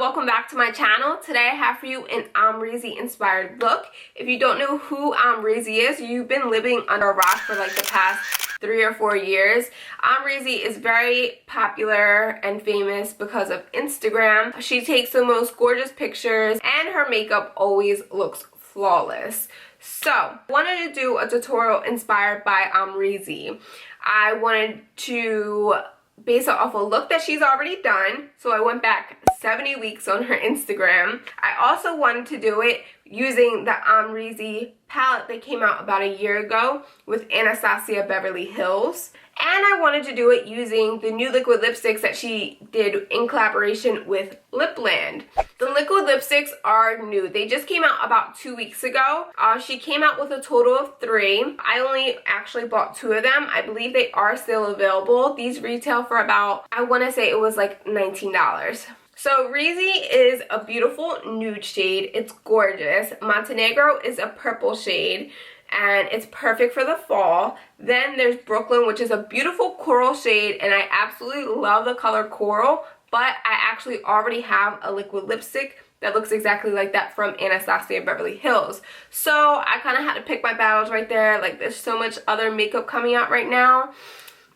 welcome back to my channel. Today I have for you an Amrezy inspired look. If you don't know who Amrezy is, you've been living under a rock for like the past 3 or 4 years. Amrezy is very popular and famous because of Instagram. She takes the most gorgeous pictures and her makeup always looks flawless. So, I wanted to do a tutorial inspired by Amrezy. I wanted to base it off a look that she's already done, so I went back 70 weeks on her Instagram. I also wanted to do it using the Amrezy palette that came out about a year ago with Anastasia Beverly Hills. And I wanted to do it using the new liquid lipsticks that she did in collaboration with Lipland. The liquid lipsticks are new. They just came out about 2 weeks ago. She came out with a total of 3. I only actually bought 2 of them. I believe they are still available. These retail for about, I want to say it was like $19. So REZY is a beautiful nude shade. It's gorgeous. Montenegro is a purple shade, and it's perfect for the fall. Then there's Brooklyn, which is a beautiful coral shade, and I absolutely love the color coral, but I actually already have a liquid lipstick that looks exactly like that from Anastasia Beverly Hills. So I kind of had to pick my battles right there. Like, there's so much other makeup coming out right now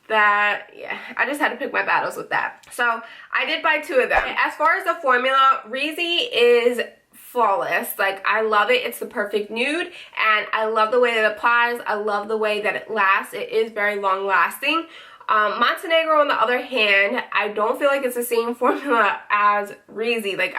that, yeah, I just had to pick my battles with that. So I did buy 2 of them. As far as the formula, REZY is flawless. Like, I love it. It's the perfect nude, and I love the way that it applies. I love the way that it lasts. It is very long lasting. Montenegro, on the other hand, I don't feel like it's the same formula as REZY. Like,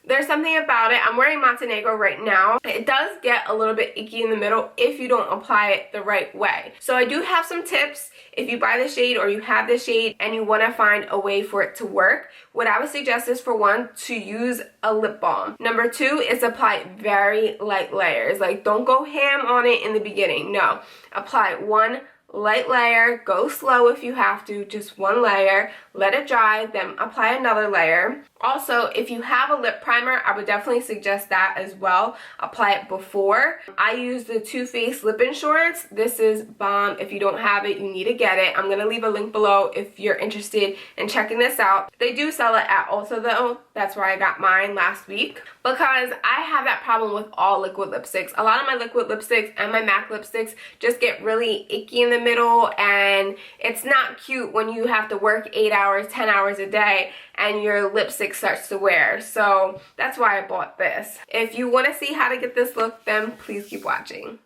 there's something about it. I'm wearing Montenegro right now. It does get a little bit icky in the middle if you don't apply it the right way. So I do have some tips. If you buy the shade or you have the shade and you want to find a way for it to work, what I would suggest is, for one, to use a lip balm. Number 2 is apply very light layers. Like, don't go ham on it in the beginning. No. Apply one light layer, go slow if you have to, just 1 layer, let it dry, then apply another layer. Also, if you have a lip primer, I would definitely suggest that as well. Apply it before. I use the Too Faced Lip Insurance. This is bomb. If you don't have it, you need to get it. I'm going to leave a link below if you're interested in checking this out. They do sell it at Ulta though. That's where I got mine last week, because I have that problem with all liquid lipsticks. A lot of my liquid lipsticks and my MAC lipsticks just get really icky in the middle, and it's not cute when you have to work 8 hours, 10 hours a day and your lipstick starts to wear. So that's why I bought this. If you want to see how to get this look, then please keep watching.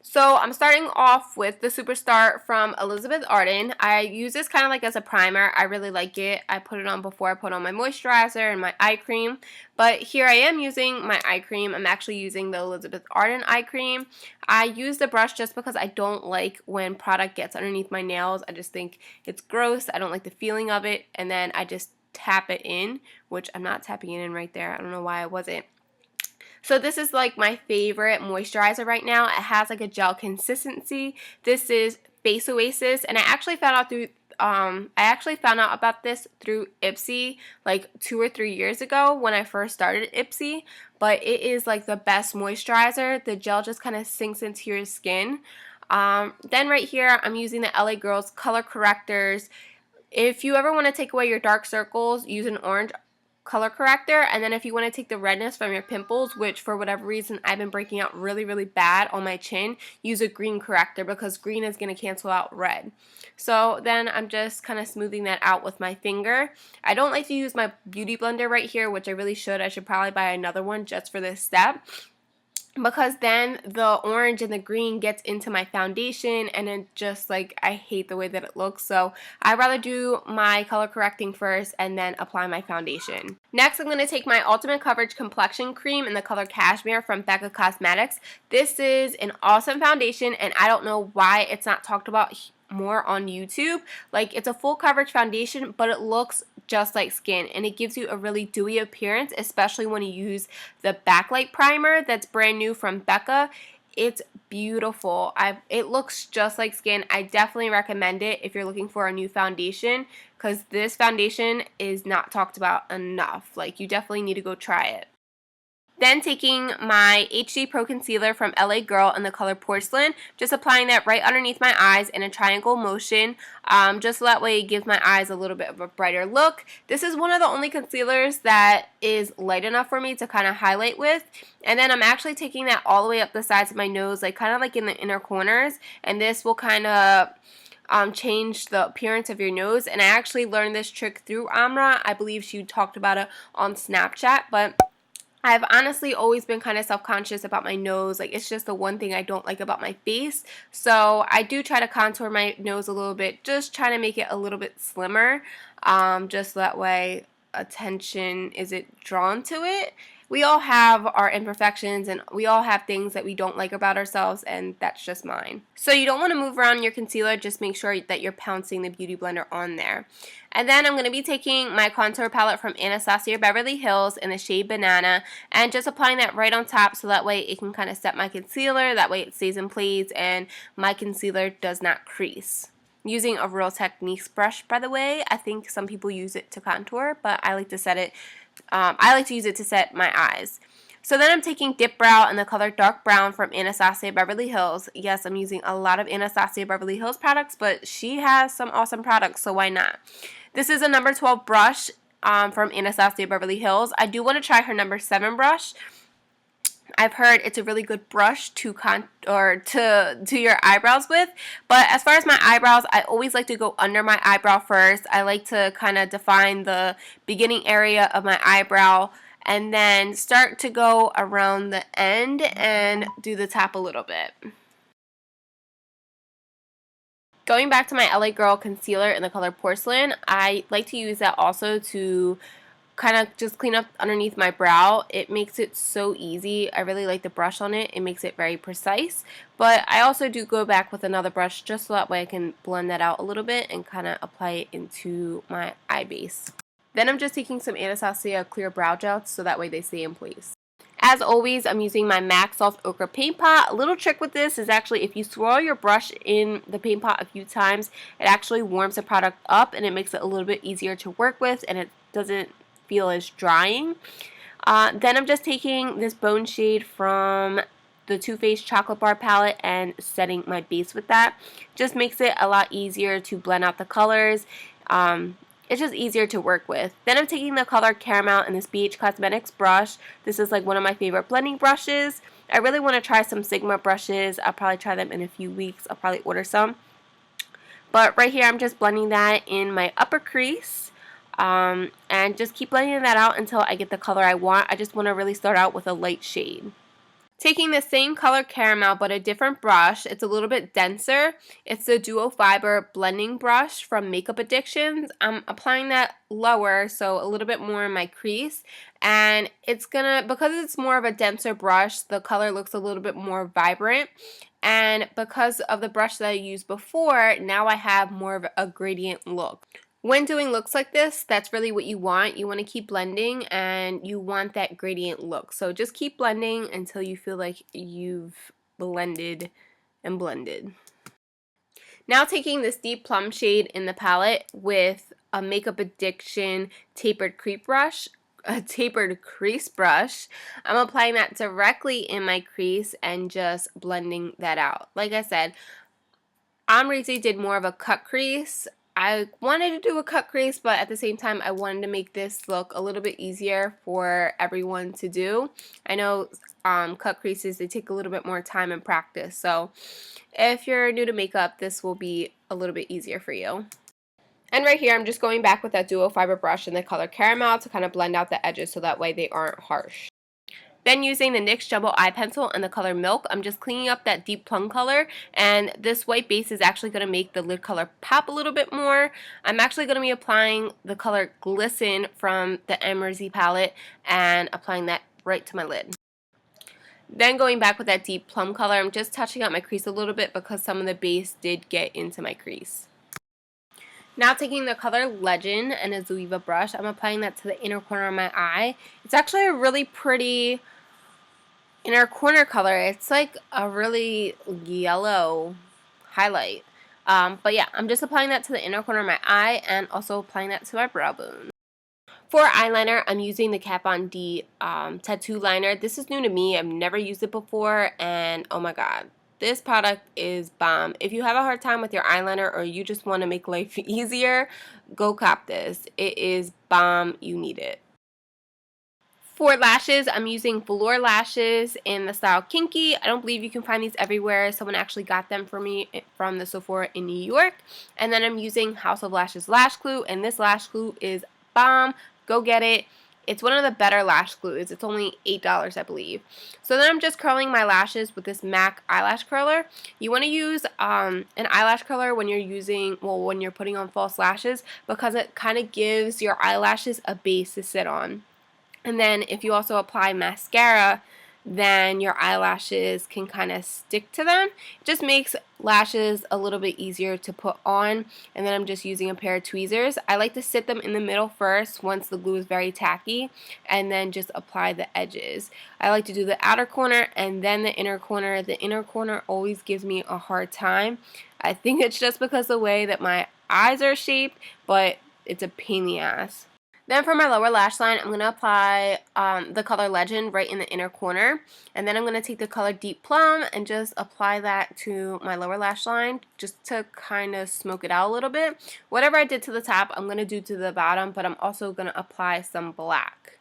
So I'm starting off with the SUPERSTART from Elizabeth Arden. I use this kind of like as a primer. I really like it. I put it on before I put on my moisturizer and my eye cream. But here I am using my eye cream. I'm actually using the Elizabeth Arden eye cream. I use the brush just because I don't like when product gets underneath my nails. I just think it's gross. I don't like the feeling of it. And then I just tap it in, which I'm not tapping it in right there. I don't know why I wasn't. So this is like my favorite moisturizer right now. It has like a gel consistency. This is Face Oasis, and I actually found out about this through Ipsy like 2 or 3 years ago when I first started Ipsy. But it is like the best moisturizer. The gel just kind of sinks into your skin. Then right here, I'm using the LA Girls color correctors. If you ever want to take away your dark circles, use an orange color corrector. And then if you want to take the redness from your pimples, which for whatever reason I've been breaking out really, really bad on my chin, use a green corrector, because green is going to cancel out red. So then I'm just kind of smoothing that out with my finger. I don't like to use my beauty blender right here, which I really should. I should probably buy another one just for this step, because then the orange and the green gets into my foundation, and it just, like, I hate the way that it looks. So I'd rather do my color correcting first and then apply my foundation. Next, I'm going to take my Ultimate Coverage Complexion Cream in the color Cashmere from Lipland Cosmetics. This is an awesome foundation, and I don't know why it's not talked about more on YouTube. Like, it's a full coverage foundation, but it looks just like skin, and it gives you a really dewy appearance, especially when you use the backlight primer that's brand new from Becca. It's beautiful. It looks just like skin. I definitely recommend it if you're looking for a new foundation, because this foundation is not talked about enough. Like, you definitely need to go try it. Then taking my HD Pro Concealer from LA Girl in the color Porcelain, just applying that right underneath my eyes in a triangle motion, just so that way it gives my eyes a little bit of a brighter look. This is one of the only concealers that is light enough for me to kind of highlight with. And then I'm actually taking that all the way up the sides of my nose, like kind of like in the inner corners, and this will kind of change the appearance of your nose. And I actually learned this trick through Amra. I believe she talked about it on Snapchat, but I've honestly always been kind of self-conscious about my nose. Like, it's just the one thing I don't like about my face. So I do try to contour my nose a little bit, just trying to make it a little bit slimmer, just so that way attention isn't drawn to it. We all have our imperfections and we all have things that we don't like about ourselves, and that's just mine. So you don't want to move around your concealer, just make sure that you're pouncing the Beauty Blender on there. And then I'm going to be taking my contour palette from Anastasia Beverly Hills in the shade Banana and just applying that right on top so that way it can kind of set my concealer, that way it stays in place and my concealer does not crease. Using a Real Techniques brush, by the way. I think some people use it to contour, but I like to set it I like to use it to set my eyes. So then I'm taking Dip Brow in the color Dark Brown from Anastasia Beverly Hills. Yes, I'm using a lot of Anastasia Beverly Hills products, but she has some awesome products, so why not? This is a number 12 brush from Anastasia Beverly Hills. I do want to try her number 7 brush. I've heard it's a really good brush to do your eyebrows with, but as far as my eyebrows, I always like to go under my eyebrow first. I like to kind of define the beginning area of my eyebrow and then start to go around the end and do the top a little bit. Going back to my LA Girl concealer in the color Porcelain, I like to use that also to kind of just clean up underneath my brow. It makes it so easy. I really like the brush on it. It makes it very precise. But I also do go back with another brush just so that way I can blend that out a little bit and kind of apply it into my eye base. Then I'm just taking some Anastasia clear brow gel so that way they stay in place. As always, I'm using my MAC Soft Ochre Paint Pot. A little trick with this is actually if you swirl your brush in the paint pot a few times, it actually warms the product up and it makes it a little bit easier to work with and it doesn't feel as drying. Then I'm just taking this Bone shade from the Too Faced Chocolate Bar palette and setting my base with that. Just makes it a lot easier to blend out the colors. It's just easier to work with. Then I'm taking the color Caramel in this BH Cosmetics brush. This is like one of my favorite blending brushes. I really want to try some Sigma brushes. I'll probably try them in a few weeks. I'll probably order some. But right here I'm just blending that in my upper crease. And just keep blending that out until I get the color I want. I just want to really start out with a light shade. Taking the same color Caramel but a different brush, it's a little bit denser. It's the Duo Fiber blending brush from Makeup Addictions. I'm applying that lower, so a little bit more in my crease. And it's gonna, because it's more of a denser brush, the color looks a little bit more vibrant. And because of the brush that I used before, now I have more of a gradient look. When doing looks like this, that's really what you want. You want to keep blending and you want that gradient look. So just keep blending until you feel like you've blended and blended. Now taking this deep plum shade in the palette with a Makeup Addiction tapered crease brush, I'm applying that directly in my crease and just blending that out. Like I said, Amrezy did more of a cut crease. I wanted to do a cut crease, but at the same time I wanted to make this look a little bit easier for everyone to do. I know cut creases, they take a little bit more time and practice, so if you're new to makeup, this will be a little bit easier for you. And right here I'm just going back with that Duo Fiber brush in the color Caramel to kind of blend out the edges so that way they aren't harsh. Then using the NYX Jumbo Eye Pencil in the color Milk, I'm just cleaning up that deep plum color, and this white base is actually going to make the lid color pop a little bit more. I'm actually going to be applying the color Glisten from the Amrezy palette and applying that right to my lid. Then going back with that deep plum color, I'm just touching up my crease a little bit because some of the base did get into my crease. Now taking the color Legend and a Zoeva brush, I'm applying that to the inner corner of my eye. It's actually a really pretty inner corner color. It's like a really yellow highlight. But yeah, I'm just applying that to the inner corner of my eye and also applying that to my brow bone. For eyeliner, I'm using the Kat Von D tattoo liner. This is new to me. I've never used it before, and oh my god, this product is bomb. If you have a hard time with your eyeliner or you just want to make life easier, go cop this. It is bomb. You need it. For lashes, I'm using velour lashes in the style Kinky. I don't believe you can find these everywhere. Someone actually got them for me from the Sephora in New York. And then I'm using House of Lashes lash glue, and this lash glue is bomb. Go get it. It's one of the better lash glues. It's only $8, I believe. So then I'm just curling my lashes with this MAC eyelash curler. You want to use an eyelash curler when when you're putting on false lashes, because it kind of gives your eyelashes a base to sit on. And then if you also apply mascara, then your eyelashes can kind of stick to them. It just makes lashes a little bit easier to put on. And then I'm just using a pair of tweezers. I like to sit them in the middle first once the glue is very tacky, and then just apply the edges. I like to do the outer corner and then the inner corner. The inner corner always gives me a hard time. I think it's just because the way that my eyes are shaped, but it's a pain in the ass. Then for my lower lash line, I'm going to apply the color Legend right in the inner corner. And then I'm going to take the color Deep Plum and just apply that to my lower lash line just to kind of smoke it out a little bit. Whatever I did to the top, I'm going to do to the bottom, but I'm also going to apply some black.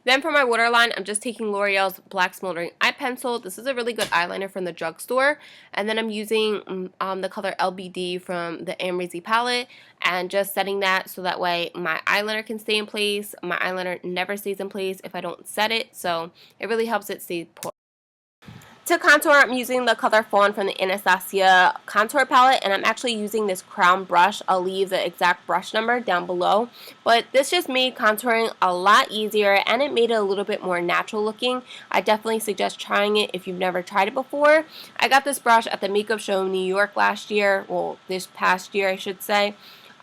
Then for my waterline, I'm just taking L'Oreal's Black Smoldering Eye Pencil. This is a really good eyeliner from the drugstore. And then I'm using the color LBD from the Amrezy palette and just setting that so that way my eyeliner can stay in place. My eyeliner never stays in place if I don't set it, so it really helps it stay put. To contour, I'm using the color Fawn from the Anastasia contour palette, and I'm actually using this crown brush. I'll leave the exact brush number down below, but this just made contouring a lot easier, and it made it a little bit more natural looking. I definitely suggest trying it if you've never tried it before. I got this brush at the makeup show in New York last year, well, this past year I should say.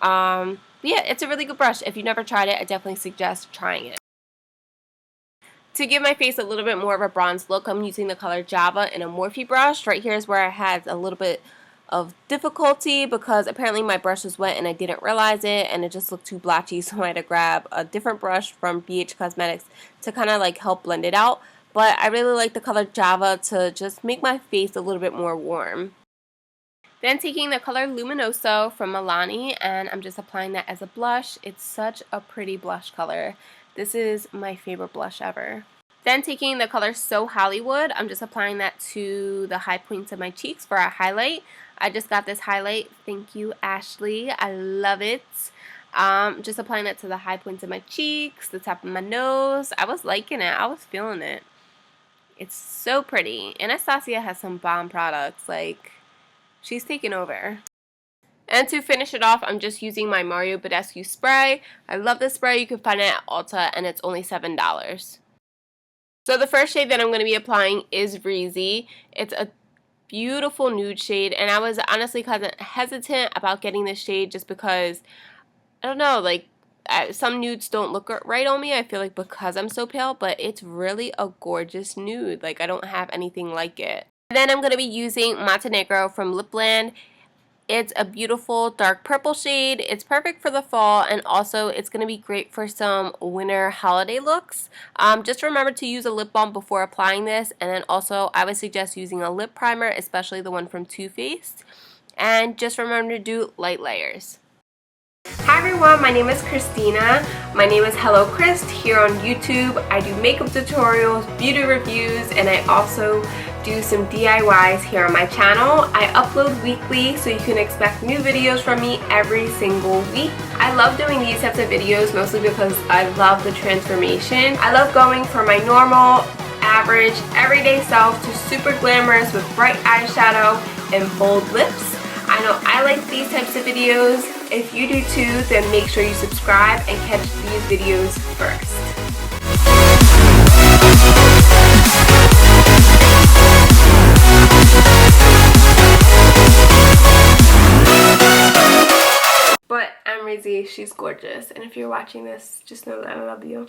Yeah, it's a really good brush. If you've never tried it, I definitely suggest trying it. To give my face a little bit more of a bronze look, I'm using the color Java in a Morphe brush. Right here is where I had a little bit of difficulty because apparently my brush was wet and I didn't realize it, and it just looked too blotchy, so I had to grab a different brush from BH Cosmetics to kind of like help blend it out. But I really like the color Java to just make my face a little bit more warm. Then taking the color Luminoso from Milani, and I'm just applying that as a blush. It's such a pretty blush color. This is my favorite blush ever. Then taking the color So Hollywood, I'm just applying that to the high points of my cheeks for a highlight. I just got this highlight. Thank you, Ashley. I love it. Just applying that to the high points of my cheeks, the top of my nose. I was liking it. I was feeling it. It's so pretty. Anastasia has some bomb products. Like, she's taken over. And to finish it off, I'm just using my Mario Badescu spray. I love this spray. You can find it at Ulta, and it's only $7. So the first shade that I'm going to be applying is REZY. It's a beautiful nude shade, and I was honestly kind of hesitant about getting this shade just because, I don't know, like, some nudes don't look right on me, I feel like, because I'm so pale, but it's really a gorgeous nude. Like, I don't have anything like it. And then I'm going to be using Montenegro from Lipland. It's a beautiful dark purple shade. It's perfect for the fall, and also it's going to be great for some winter holiday looks. Just remember to use a lip balm before applying this, and then also I would suggest using a lip primer, especially the one from Too Faced. And just remember to do light layers. Hi everyone, my name is Christina. My name is Hello Chris here on YouTube. I do makeup tutorials, beauty reviews, and I also do some DIYs here on my channel. I upload weekly, so you can expect new videos from me every single week. I love doing these types of videos mostly because I love the transformation. I love going from my normal, average, everyday self to super glamorous with bright eyeshadow and bold lips. I know I like these types of videos. If you do too, then make sure you subscribe and catch these videos first. But Amrezy, she's gorgeous, and if you're watching this, just know that I love you.